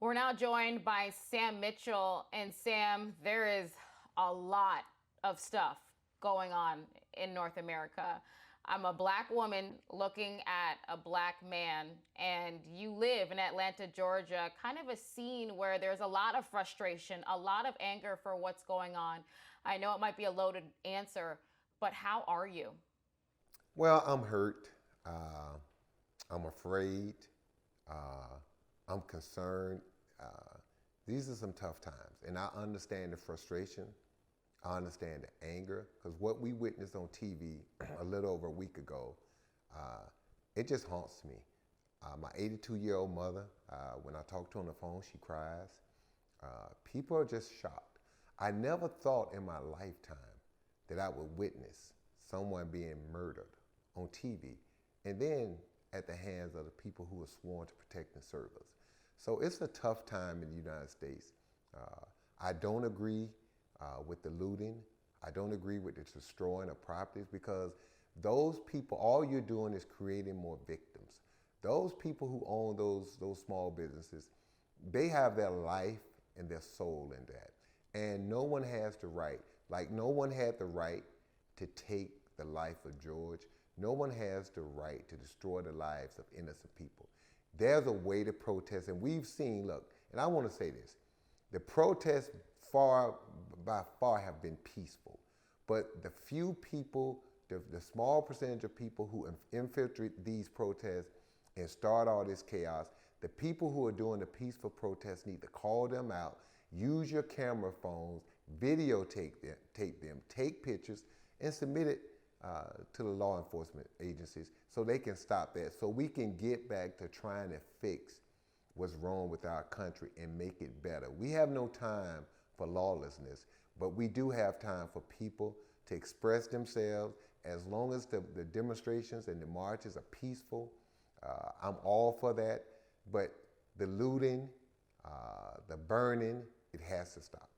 We're now joined by Sam Mitchell. And Sam, there is a lot of stuff going on in North America. I'm a black woman looking at a black man, and you live in Atlanta, Georgia, kind of a scene where there's a lot of frustration, a lot of anger for what's going on. I know it might be a loaded answer, but how are you? Well, I'm hurt. Uh, I'm afraid. Uh, I'm concerned. These are some tough times, and I understand the frustration. I understand the anger because what we witnessed on TV a little over a week ago, uh, it just haunts me. My 82-year-old mother, when I talk to her on the phone, she cries. People are just shocked. I never thought in my lifetime that I would witness someone being murdered on TV and then at the hands of the people who are sworn to protect and serve us. So it's a tough time in the United States. I don't agree with the looting. I don't agree with the destroying of properties because those people, all you're doing is creating more victims. Those people who own those small businesses, they have their life and their soul in that. And no one has the right, like no one had the right to take the life of George. No one has the right to destroy the lives of innocent people. There's a way to protest, and we've seen, look, and I want to say this, the protests by far have been peaceful, but the few people, the small percentage of people who infiltrate these protests and start all this chaos, the people who are doing the peaceful protests need to call them out, use your camera phones, videotape them, take pictures, and submit it to the law enforcement agencies so they can stop that, so we can get back to trying to fix what's wrong with our country and make it better. We have no time for lawlessness, but we do have time for people to express themselves. As long as the demonstrations and the marches are peaceful, I'm all for that. But the looting, the burning, it has to stop.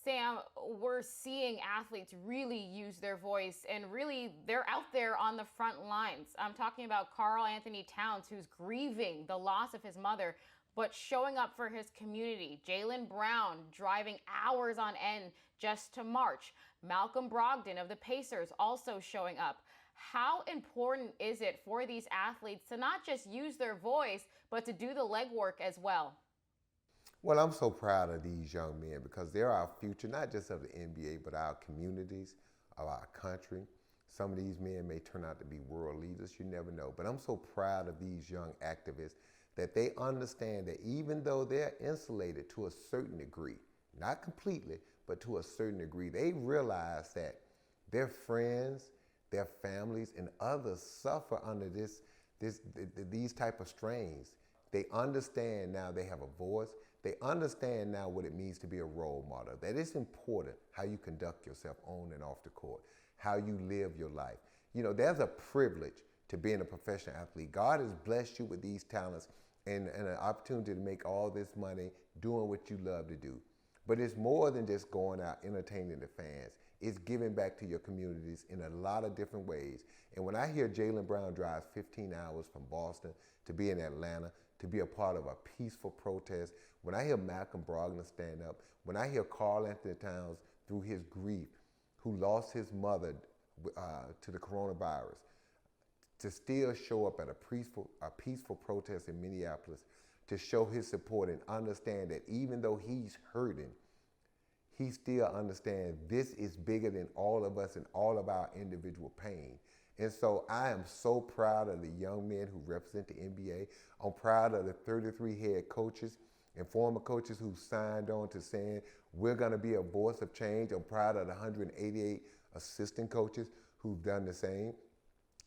Sam, we're seeing athletes really use their voice and really they're out there on the front lines. I'm talking about Karl Anthony Towns, who's grieving the loss of his mother, but showing up for his community. Jaylen Brown driving hours on end just to march. Malcolm Brogdon of the Pacers also showing up. How important is it for these athletes to not just use their voice, but to do the legwork as well? Well, I'm so proud of these young men because they're our future, not just of the NBA, but our communities, of our country. Some of these men may turn out to be world leaders, you never know. But I'm so proud of these young activists that they understand that even though they're insulated to a certain degree, not completely, but to a certain degree, they realize that their friends, their families, and others suffer under these type of strains. They understand now they have a voice. They understand now what it means to be a role model, that it's important how you conduct yourself on and off the court, how you live your life. You know, there's a privilege to being a professional athlete. God has blessed you with these talents and an opportunity to make all this money doing what you love to do. But it's more than just going out entertaining the fans. It's giving back to your communities in a lot of different ways. And when I hear Jaylen Brown drives 15 hours from Boston to be in Atlanta, to be a part of a peaceful protest, when I hear Malcolm Brogdon stand up, when I hear Karl Anthony Towns through his grief, who lost his mother to the coronavirus, to still show up at a peaceful protest in Minneapolis, to show his support and understand that even though he's hurting, he still understands this is bigger than all of us and all of our individual pain. And so I am so proud of the young men who represent the NBA. I'm proud of the 33 head coaches and former coaches who signed on to saying we're going to be a voice of change. I'm proud of the 188 assistant coaches who've done the same.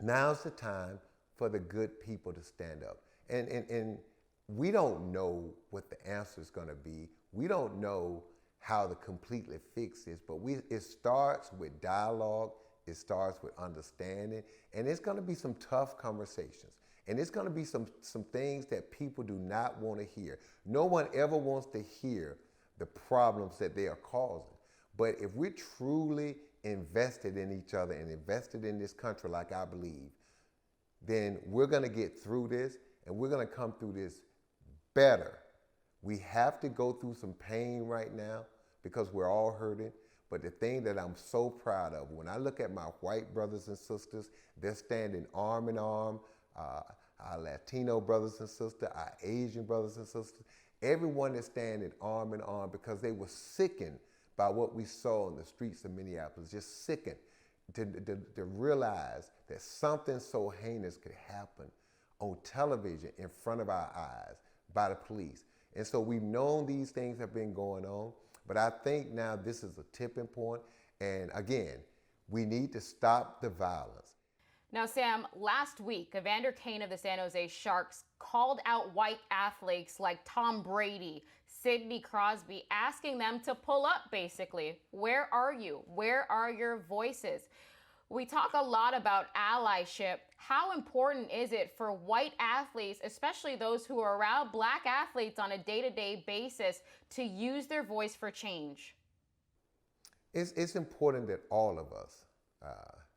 Now's the time for the good people to stand up. And we don't know what the answer is going to be. We don't know how to completely fix this, but it starts with dialogue. It starts with understanding, and it's going to be some tough conversations. And it's going to be some things that people do not want to hear. No one ever wants to hear the problems that they are causing. But if we're truly invested in each other and invested in this country like I believe, then we're going to get through this, and we're going to come through this better We have to go through some pain right now because we're all hurting. But the thing that I'm so proud of, when I look at my white brothers and sisters, they're standing arm in arm, our Latino brothers and sisters, our Asian brothers and sisters, everyone is standing arm in arm because they were sickened by what we saw in the streets of Minneapolis, just sickened to realize that something so heinous could happen on television in front of our eyes by the police. And so we've known these things have been going on, but I think now this is a tipping point. And again, we need to stop the violence. Now, Sam, last week, Evander Kane of the San Jose Sharks called out white athletes like Tom Brady, Sidney Crosby, asking them to pull up, basically. Where are you? Where are your voices? We talk a lot about allyship. How important is it for white athletes, especially those who are around black athletes on a day-to-day basis, to use their voice for change? It's important that all of us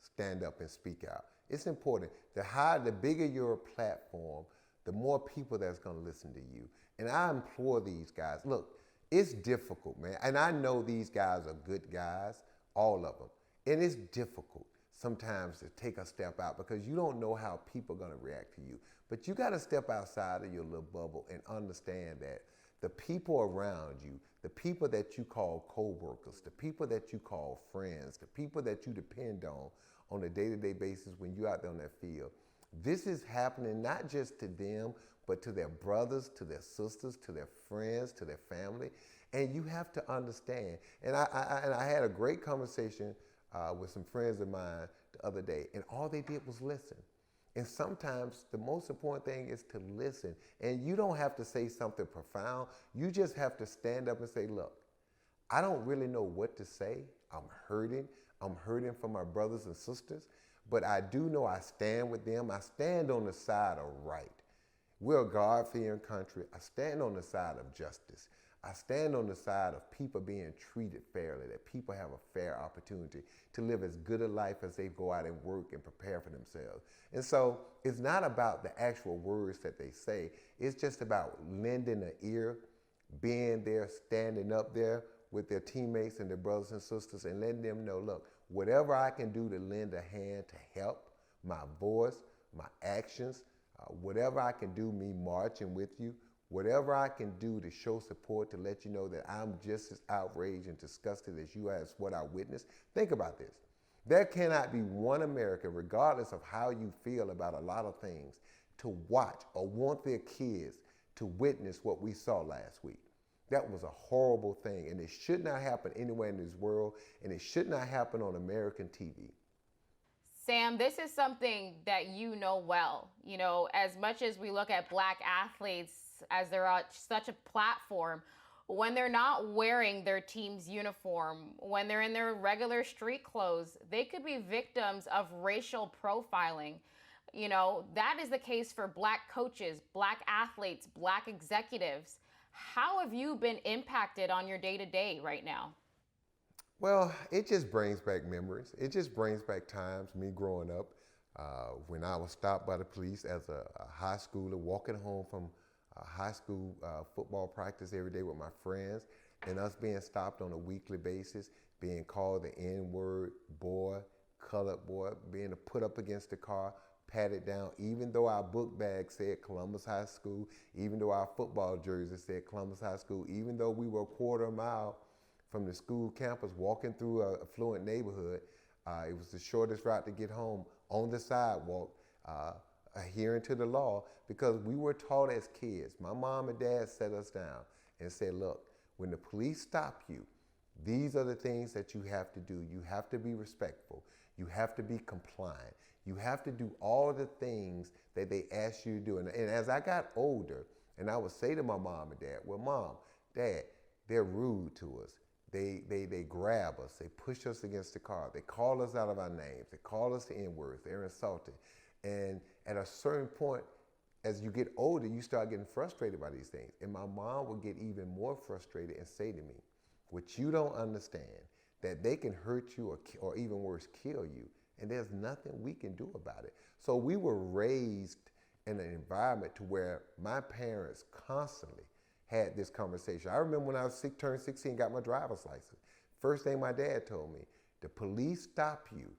stand up and speak out. It's important. The bigger your platform, the more people that's going to listen to you. And I implore these guys, look, it's difficult, man. And I know these guys are good guys, all of them. And it's difficult sometimes to take a step out because you don't know how people are going to react to you. But you got to step outside of your little bubble and understand that the people around you, the people that you call co-workers, the people that you call friends, the people that you depend on a day-to-day basis when you're out there on that field, this is happening not just to them, but to their brothers, to their sisters, to their friends, to their family. And you have to understand. And I had a great conversation with some friends of mine the other day, and all they did was listen. And sometimes the most important thing is to listen. And you don't have to say something profound. You just have to stand up and say, look, I don't really know what to say. I'm hurting. I'm hurting for my brothers and sisters. But I do know I stand with them. I stand on the side of right. We're a God-fearing country. I stand on the side of justice. I stand on the side of people being treated fairly, that people have a fair opportunity to live as good a life as they go out and work and prepare for themselves. And so it's not about the actual words that they say. It's just about lending an ear, being there, standing up there with their teammates and their brothers and sisters and letting them know, look, whatever I can do to lend a hand to help, my voice, my actions, whatever I can do, me marching with you, whatever I can do to show support to let you know that I'm just as outraged and disgusted as you as what I witnessed. Think about this. There cannot be one American, regardless of how you feel about a lot of things, to watch or want their kids to witness what we saw last week. That was a horrible thing, and it should not happen anywhere in this world, and it should not happen on American TV. Sam, this is something that you know well. You know, as much as we look at black athletes as they're on such a platform, when they're not wearing their team's uniform, when they're in their regular street clothes, they could be victims of racial profiling. You know, that is the case for black coaches, black athletes, black executives. How have you been impacted on your day-to-day right now? Well, it just brings back memories. It just brings back times, me growing up, when I was stopped by the police as a high schooler, walking home from high school football practice every day with my friends, and us being stopped on a weekly basis, being called the N-word, boy, colored boy, being put up against the car, patted down, even though our book bag said Columbus High School, even though our football jersey said Columbus High School, even though we were a quarter mile from the school campus walking through a affluent neighborhood. It was the shortest route to get home on the sidewalk, adhering to the law, because we were taught as kids. My mom and dad set us down and said, look, when the police stop you, these are the things that you have to do. You have to be respectful. You have to be compliant. You have to do all the things that they ask you to do. And as I got older, and I would say to my mom and dad, well, Mom, Dad, they're rude to us. They grab us. They push us against the car. They call us out of our names. They call us the N-words. They're insulting. And at a certain point, as you get older, you start getting frustrated by these things. And my mom would get even more frustrated and say to me, what you don't understand, that they can hurt you or even worse, kill you. And there's nothing we can do about it. So we were raised in an environment to where my parents constantly had this conversation. I remember when I was turned 16, got my driver's license. First thing my dad told me, the police stop you,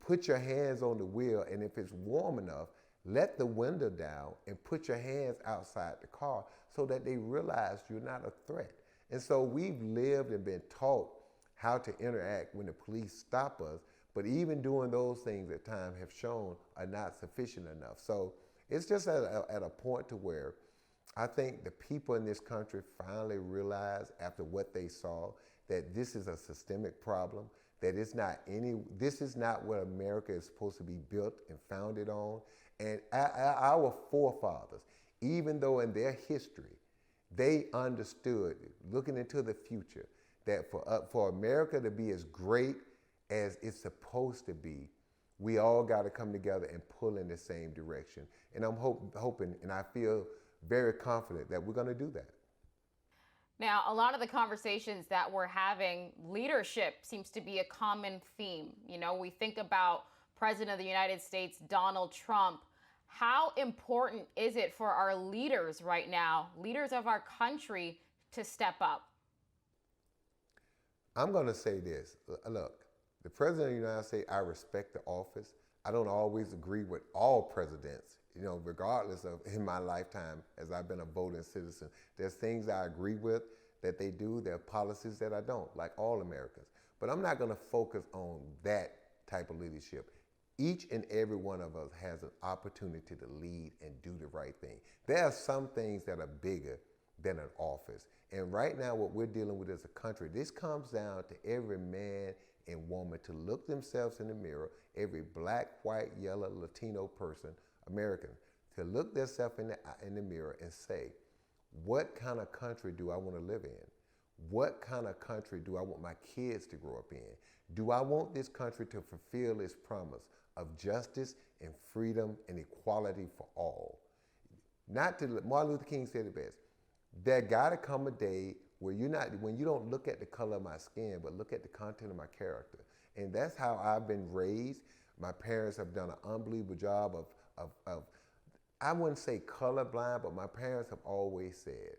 put your hands on the wheel, and if it's warm enough, let the window down and put your hands outside the car so that they realize you're not a threat. And so we've lived and been taught how to interact when the police stop us, but even doing those things at times have shown are not sufficient enough. So it's just at a point to where I think the people in this country finally realize after what they saw that this is a systemic problem, that this is not what America is supposed to be built and founded on. And our forefathers, even though in their history, they understood, looking into the future, that for America to be as great as it's supposed to be, we all got to come together and pull in the same direction. And I'm hoping, and I feel very confident that we're going to do that. Now, a lot of the conversations that we're having, leadership seems to be a common theme. You know, we think about President of the United States, Donald Trump. How important is it for our leaders right now, leaders of our country, to step up? I'm going to say this. Look, the President of the United States, I respect the office. I don't always agree with all presidents, you know, regardless of in my lifetime as I've been a voting citizen. There's things I agree with that they do. There are policies that I don't, like all Americans. But I'm not going to focus on that type of leadership. Each and every one of us has an opportunity to lead and do the right thing. There are some things that are bigger than an office. And right now, what we're dealing with as a country, this comes down to every man and woman to look themselves in the mirror, every black, white, yellow, Latino person, American, to look themselves in the mirror and say, what kind of country do I want to live in? What kind of country do I want my kids to grow up in? Do I want this country to fulfill its promise of justice and freedom and equality for all? Martin Luther King said it best. There got to come a day where when you don't look at the color of my skin, but look at the content of my character. And that's how I've been raised. My parents have done an unbelievable job of I wouldn't say colorblind, but my parents have always said,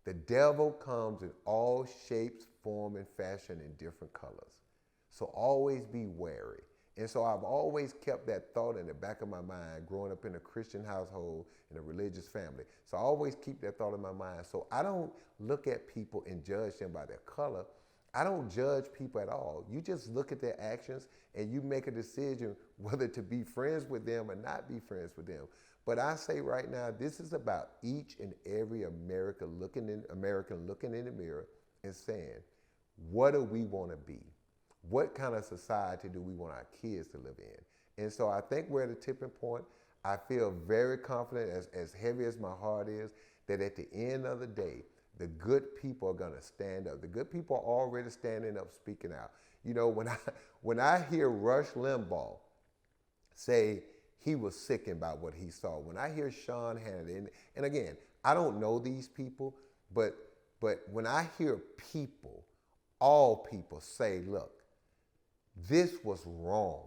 the devil comes in all shapes, form, and fashion in different colors. So always be wary. And so I've always kept that thought in the back of my mind, growing up in a Christian household, in a religious family. So I always keep that thought in my mind. So I don't look at people and judge them by their color. I don't judge people at all. You just look at their actions and you make a decision whether to be friends with them or not be friends with them. But I say right now, this is about each and every American looking in the mirror and saying, what do we want to be? What kind of society do we want our kids to live in? And so I think we're at a tipping point. I feel very confident, as heavy as my heart is, that at the end of the day, the good people are going to stand up. The good people are already standing up, speaking out. You know, when I hear Rush Limbaugh say he was sickened by what he saw, when I hear Sean Hannity, and again, I don't know these people, but when I hear people, all people say, look, this was wrong.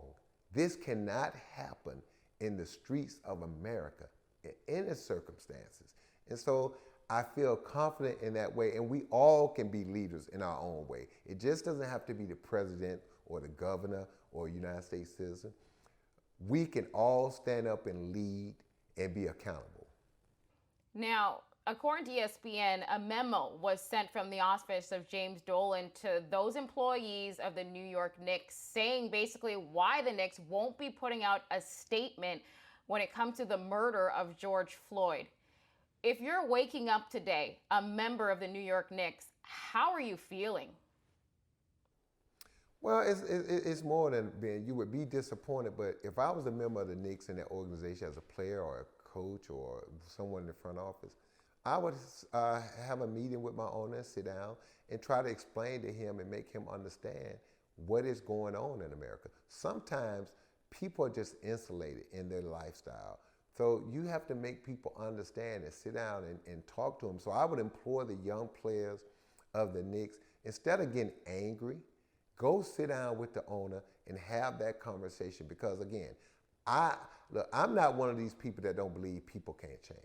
This cannot happen in the streets of America in any circumstances. And so I feel confident in that way, and we all can be leaders in our own way. It just doesn't have to be the president or the governor or a United States citizen. We can all stand up and lead and be accountable. Now, according to ESPN, a memo was sent from the office of James Dolan to those employees of the New York Knicks saying basically why the Knicks won't be putting out a statement when it comes to the murder of George Floyd. If you're waking up today, a member of the New York Knicks, how are you feeling? Well, it's more than being, you would be disappointed, but if I was a member of the Knicks in that organization as a player or a coach or someone in the front office, I would have a meeting with my owner, sit down, and try to explain to him and make him understand what is going on in America. Sometimes people are just insulated in their lifestyle. So you have to make people understand and sit down and talk to them. So I would implore the young players of the Knicks, instead of getting angry, go sit down with the owner and have that conversation. Because again, I'm not one of these people that don't believe people can't change.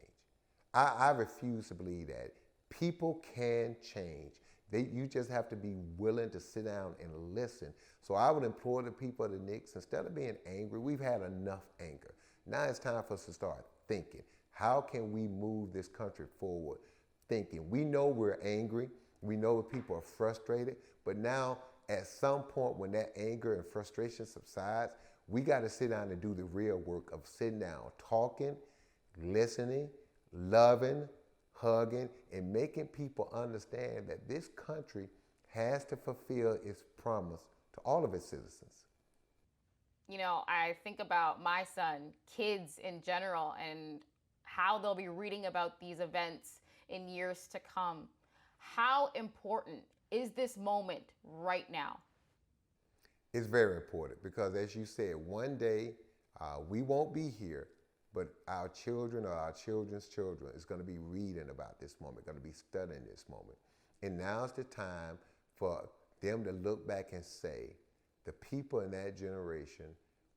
I refuse to believe that. People can change. You just have to be willing to sit down and listen. So I would implore the people of the Knicks, instead of being angry, we've had enough anger. Now it's time for us to start thinking. How can we move this country forward? Thinking. We know we're angry. We know people are frustrated. But now, at some point, when that anger and frustration subsides, we got to sit down and do the real work of sitting down, talking, listening, loving, hugging, and making people understand that this country has to fulfill its promise to all of its citizens. You know, I think about my son, kids in general, and how they'll be reading about these events in years to come. How important is this moment right now? It's very important because, as you said, one day we won't be here, but our children or our children's children is going to be reading about this moment, going to be studying this moment. And now's the time for them to look back and say, the people in that generation,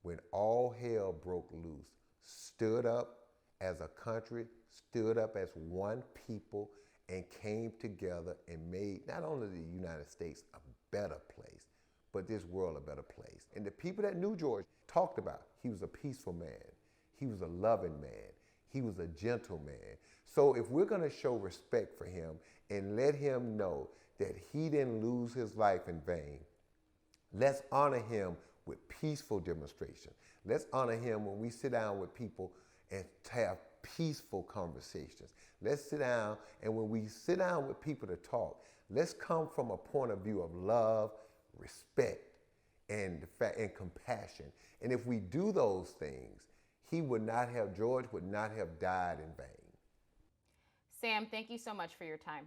when all hell broke loose, stood up as a country, stood up as one people, and came together and made not only the United States a better place, but this world a better place. And the people that knew George talked about, he was a peaceful man. He was a loving man. He was a gentle man. So if we're going to show respect for him and let him know that he didn't lose his life in vain, let's honor him with peaceful demonstration. Let's honor him when we sit down with people and have peaceful conversations. Let's sit down, and when we sit down with people to talk, let's come from a point of view of love, respect, and compassion. And if we do those things, George would not have died in vain. Sam, thank you so much for your time.